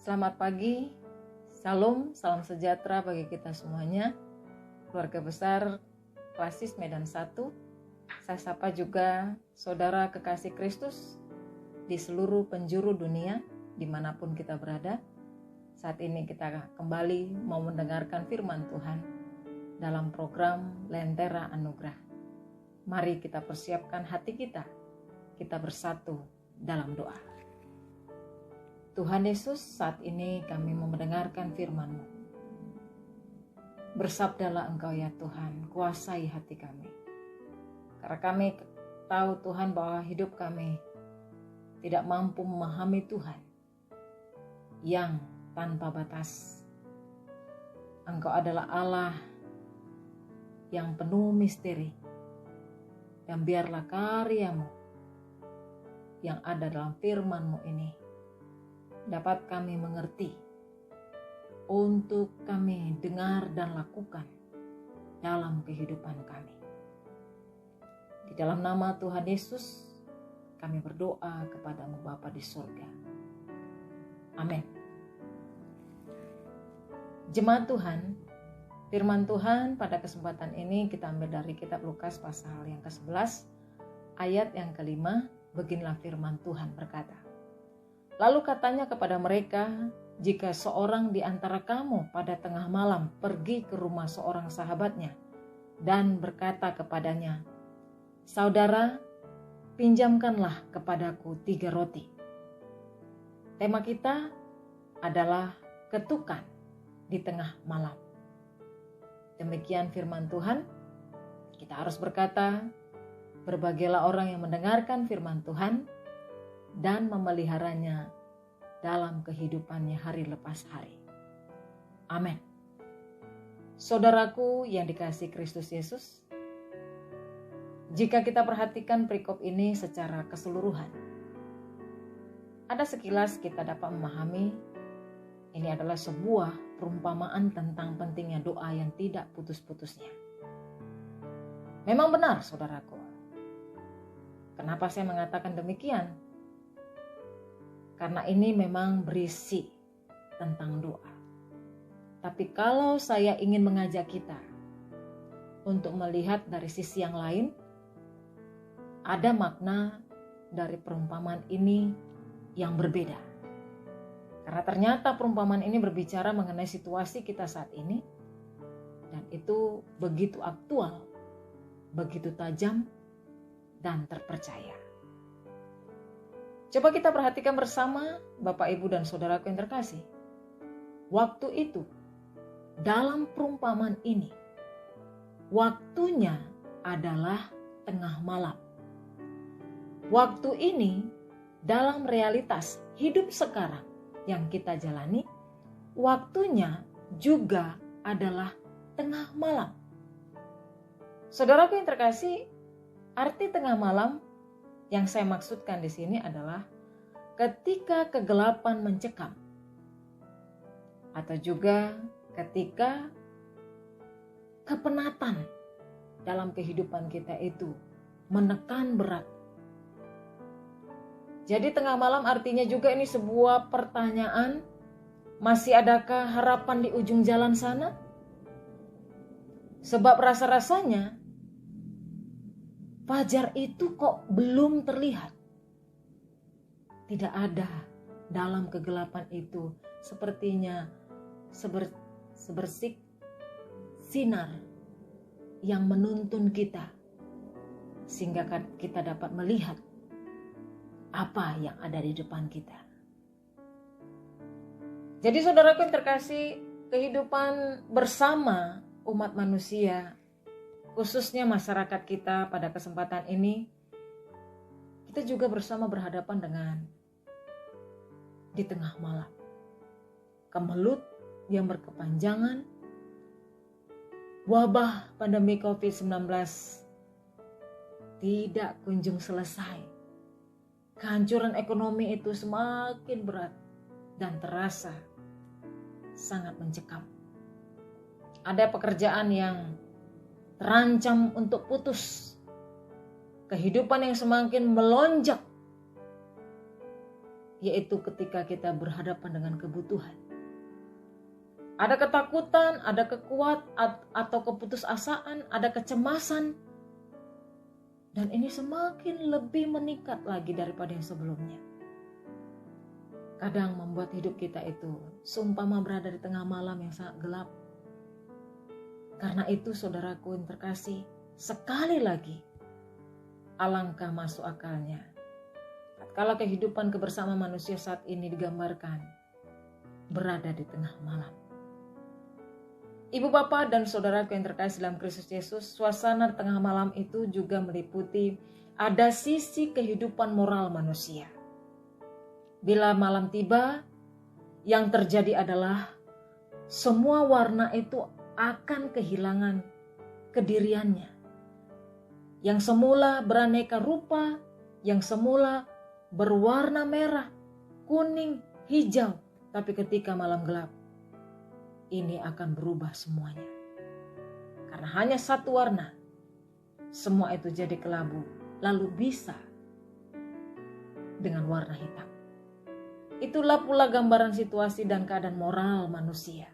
Selamat pagi, salam sejahtera bagi kita semuanya. Keluarga besar Klasis Medan 1. Saya sapa juga saudara kekasih Kristus di seluruh penjuru dunia, dimanapun kita berada. Saat ini kita kembali mau mendengarkan firman Tuhan dalam program Lentera Anugerah. Mari kita persiapkan hati kita bersatu dalam doa. Tuhan Yesus, saat ini kami mau mendengarkan firman-Mu. Bersabdalah Engkau ya Tuhan, kuasai hati kami. Karena kami tahu Tuhan bahwa hidup kami tidak mampu memahami Tuhan yang tanpa batas. Engkau adalah Allah yang penuh misteri. Dan biarlah karya-Mu yang ada dalam firman-Mu ini dapat kami mengerti untuk kami dengar dan lakukan dalam kehidupan kami. Di dalam nama Tuhan Yesus kami berdoa kepada-Mu Bapa di surga. Amin. Jemaat Tuhan, firman Tuhan pada kesempatan ini kita ambil dari kitab Lukas pasal yang ke-11 ayat yang ke-5. Beginilah firman Tuhan berkata, lalu katanya kepada mereka, jika seorang di antara kamu pada tengah malam pergi ke rumah seorang sahabatnya dan berkata kepadanya, saudara, pinjamkanlah kepadaku 3 roti. Tema kita adalah ketukan di tengah malam. Demikian firman Tuhan. Kita harus berkata, berbahagialah orang yang mendengarkan firman Tuhan dan memeliharanya dalam kehidupannya hari lepas hari. Amin. Saudaraku yang dikasihi Kristus Yesus, jika kita perhatikan perikop ini secara keseluruhan, ada sekilas kita dapat memahami ini adalah sebuah perumpamaan tentang pentingnya doa yang tidak putus-putusnya. Memang benar saudaraku. Kenapa saya mengatakan demikian? Karena ini memang berisi tentang doa. Tapi kalau saya ingin mengajak kita untuk melihat dari sisi yang lain, ada makna dari perumpamaan ini yang berbeda. Karena ternyata perumpamaan ini berbicara mengenai situasi kita saat ini, dan itu begitu aktual, begitu tajam, dan terpercaya. Coba kita perhatikan bersama Bapak, Ibu, dan Saudaraku yang terkasih. Waktu itu, dalam perumpamaan ini, waktunya adalah tengah malam. Waktu ini, dalam realitas hidup sekarang yang kita jalani, waktunya juga adalah tengah malam. Saudaraku yang terkasih, arti tengah malam yang saya maksudkan di sini adalah ketika kegelapan mencekam, atau juga ketika kepenatan dalam kehidupan kita itu menekan berat. Jadi tengah malam artinya juga ini sebuah pertanyaan, masih adakah harapan di ujung jalan sana? Sebab rasa-rasanya fajar itu kok belum terlihat. Tidak ada dalam kegelapan itu sepertinya sebersih sinar yang menuntun kita sehingga kita dapat melihat apa yang ada di depan kita. Jadi saudaraku yang terkasih, kehidupan bersama umat manusia, khususnya masyarakat kita pada kesempatan ini, kita juga bersama berhadapan dengan di tengah malam. Kemelut yang berkepanjangan, wabah pandemi COVID-19 tidak kunjung selesai. Kehancuran ekonomi itu semakin berat dan terasa sangat mencekam. Ada pekerjaan yang terancam untuk putus. Kehidupan yang semakin melonjak. yaitu ketika kita berhadapan dengan kebutuhan. Ada ketakutan, ada atau keputusasaan, ada kecemasan. Dan ini semakin lebih meningkat lagi daripada yang sebelumnya. Kadang membuat hidup kita itu seumpama berada di tengah malam yang sangat gelap. Karena itu saudaraku yang terkasih, sekali lagi alangkah masuk akalnya tatkala kehidupan kebersamaan manusia saat ini digambarkan berada di tengah malam. Ibu bapak dan saudaraku yang terkasih dalam Kristus Yesus, suasana tengah malam itu juga meliputi ada sisi kehidupan moral manusia. Bila malam tiba, yang terjadi adalah semua warna itu akan kehilangan kediriannya. Yang semula beraneka rupa, yang semula berwarna merah, kuning, hijau, tapi ketika malam gelap, ini akan berubah semuanya. Karena hanya satu warna, semua itu jadi kelabu, lalu bisa dengan warna hitam. Itulah pula gambaran situasi dan keadaan moral manusia.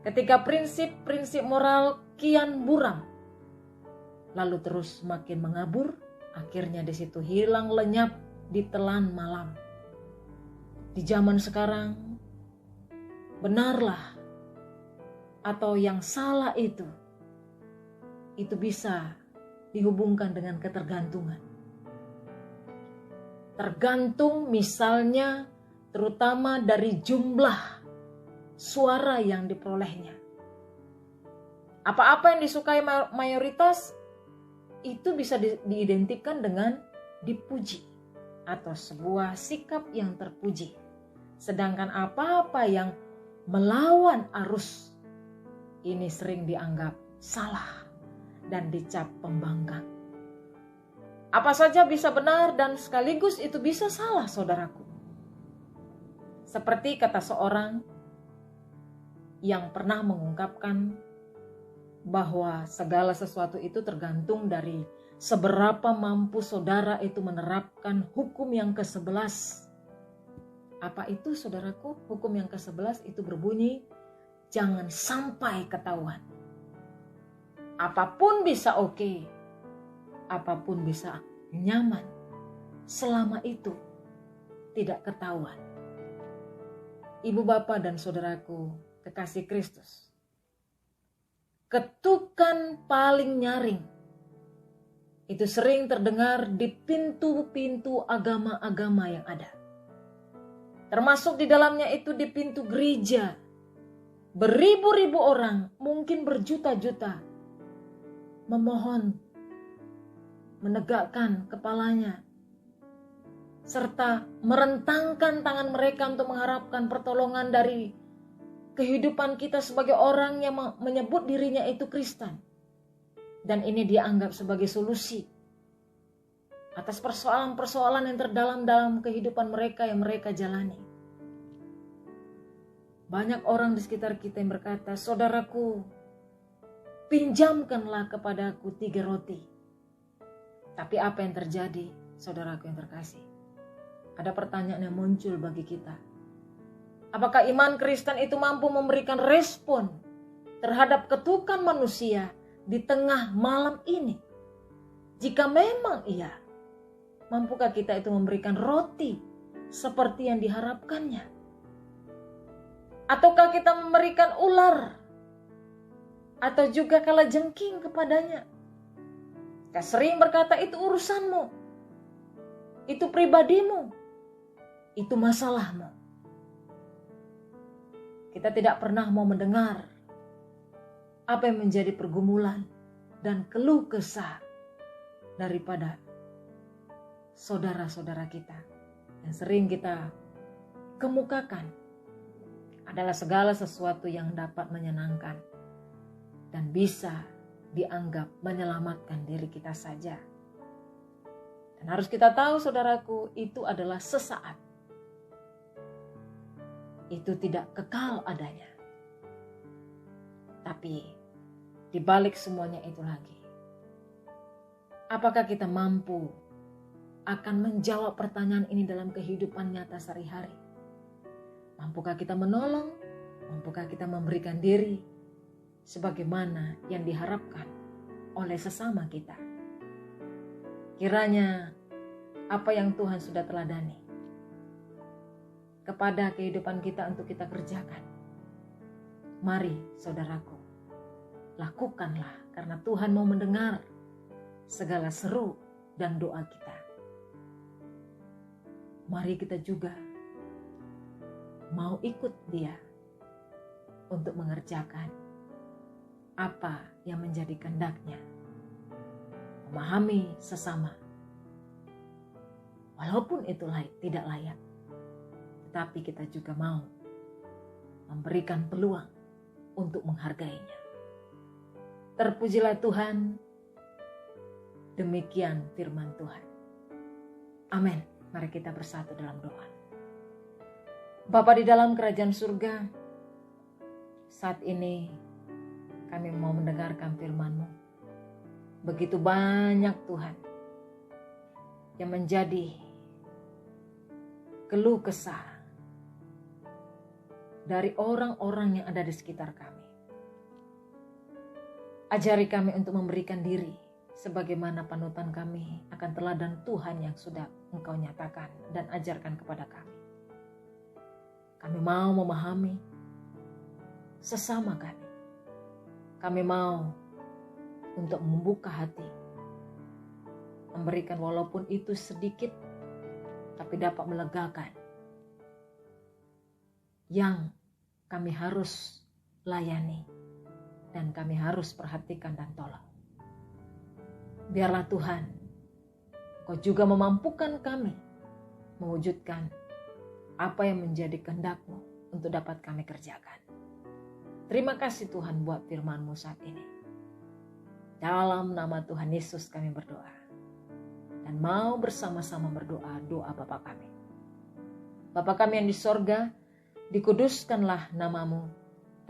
Ketika prinsip-prinsip moral kian buram, lalu terus makin mengabur, akhirnya di situ hilang lenyap ditelan malam. Di zaman sekarang, benarlah atau yang salah itu bisa dihubungkan dengan ketergantungan. Tergantung misalnya terutama dari jumlah suara yang diperolehnya. Apa-apa yang disukai mayoritas itu bisa diidentikan dengan dipuji atau sebuah sikap yang terpuji. Sedangkan apa-apa yang melawan arus ini sering dianggap salah dan dicap pembangkang. Apa saja bisa benar dan sekaligus itu bisa salah, saudaraku. Seperti kata seorang yang pernah mengungkapkan bahwa segala sesuatu itu tergantung dari seberapa mampu saudara itu menerapkan hukum yang ke-11. Apa itu, saudaraku? Hukum yang ke-11 itu berbunyi, jangan sampai ketahuan. Apapun bisa oke, apapun bisa nyaman, selama itu tidak ketahuan. Ibu bapak dan saudaraku, kekasih Kristus, ketukan paling nyaring itu sering terdengar di pintu-pintu agama-agama yang ada. Termasuk di dalamnya itu di pintu gereja. Beribu-ribu orang, mungkin berjuta-juta, memohon, menegakkan kepalanya, serta merentangkan tangan mereka untuk mengharapkan pertolongan dari kehidupan kita sebagai orang yang menyebut dirinya itu Kristen. Dan ini dianggap sebagai solusi atas persoalan-persoalan yang terdalam dalam kehidupan mereka yang mereka jalani. Banyak orang di sekitar kita yang berkata, saudaraku, pinjamkanlah kepadaku 3 roti. Tapi apa yang terjadi, saudaraku yang terkasih? Ada pertanyaan yang muncul bagi kita. Apakah iman Kristen itu mampu memberikan respon terhadap ketukan manusia di tengah malam ini? Jika memang iya, mampukah kita itu memberikan roti seperti yang diharapkannya? Ataukah kita memberikan ular atau juga kalajengking kepadanya? Kita sering berkata itu urusanmu, itu pribadimu, itu masalahmu. Kita tidak pernah mau mendengar apa yang menjadi pergumulan dan keluh kesah daripada saudara-saudara kita. Yang sering kita kemukakan adalah segala sesuatu yang dapat menyenangkan dan bisa dianggap menyelamatkan diri kita saja. Dan harus kita tahu, saudaraku, itu adalah sesaat. Itu tidak kekal adanya. Tapi di balik semuanya itu lagi, apakah kita mampu akan menjawab pertanyaan ini dalam kehidupan nyata sehari-hari. Mampukah kita menolong? Mampukah kita memberikan diri sebagaimana yang diharapkan oleh sesama kita? Kiranya apa yang Tuhan sudah teladani kepada kehidupan kita untuk kita kerjakan. Mari saudaraku, lakukanlah karena Tuhan mau mendengar segala seru dan doa kita. Mari kita juga mau ikut Dia untuk mengerjakan apa yang menjadi kehendak-Nya. Memahami sesama, walaupun itu tidak layak, tetapi kita juga mau memberikan peluang untuk menghargainya. Terpujilah Tuhan. Demikian firman Tuhan. Amin. Mari kita bersatu dalam doa. Bapa di dalam kerajaan surga, saat ini kami mau mendengarkan firman-Mu. Begitu banyak Tuhan yang menjadi keluh kesah dari orang-orang yang ada di sekitar kami. Ajari kami untuk memberikan diri sebagaimana panutan kami akan teladan Tuhan yang sudah Engkau nyatakan dan ajarkan kepada kami. Kami mau memahami sesama kami. Kami mau untuk membuka hati, memberikan walaupun itu sedikit, tapi dapat melegakan yang kami harus layani dan kami harus perhatikan dan tolong. Biarlah Tuhan, Kau juga memampukan kami mewujudkan apa yang menjadi kehendak-Mu untuk dapat kami kerjakan. Terima kasih Tuhan buat firman-Mu saat ini. Dalam nama Tuhan Yesus kami berdoa. Dan mau bersama-sama berdoa doa Bapa kami. Bapa kami yang di sorga, dikuduskanlah nama-Mu.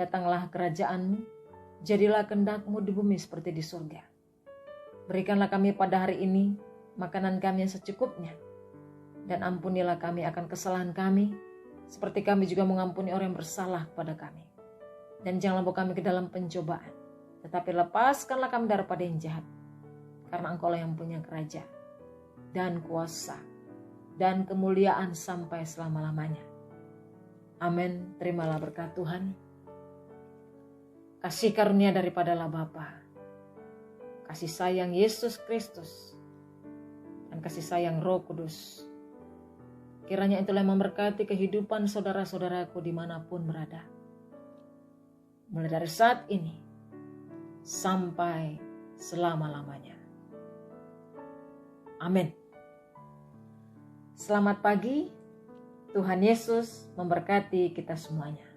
Datanglah kerajaan-Mu. Jadilah kehendak-Mu di bumi seperti di sorga. Berikanlah kami pada hari ini makanan kami yang secukupnya. Dan ampunilah kami akan kesalahan kami, seperti kami juga mengampuni orang yang bersalah kepada kami. Dan janganlah bawa kami ke dalam pencobaan, tetapi lepaskanlah kami daripada yang jahat. Karena Engkau lah yang punya kerajaan, dan kuasa, dan kemuliaan sampai selama-lamanya. Amin. Terimalah berkat Tuhan. Kasih karunia daripadalah Bapa, kasih sayang Yesus Kristus, dan kasih sayang Roh Kudus. Kiranya itulah yang memberkati kehidupan saudara-saudaraku dimanapun berada. Mulai dari saat ini sampai selama-lamanya. Amin. Selamat pagi. Tuhan Yesus memberkati kita semuanya.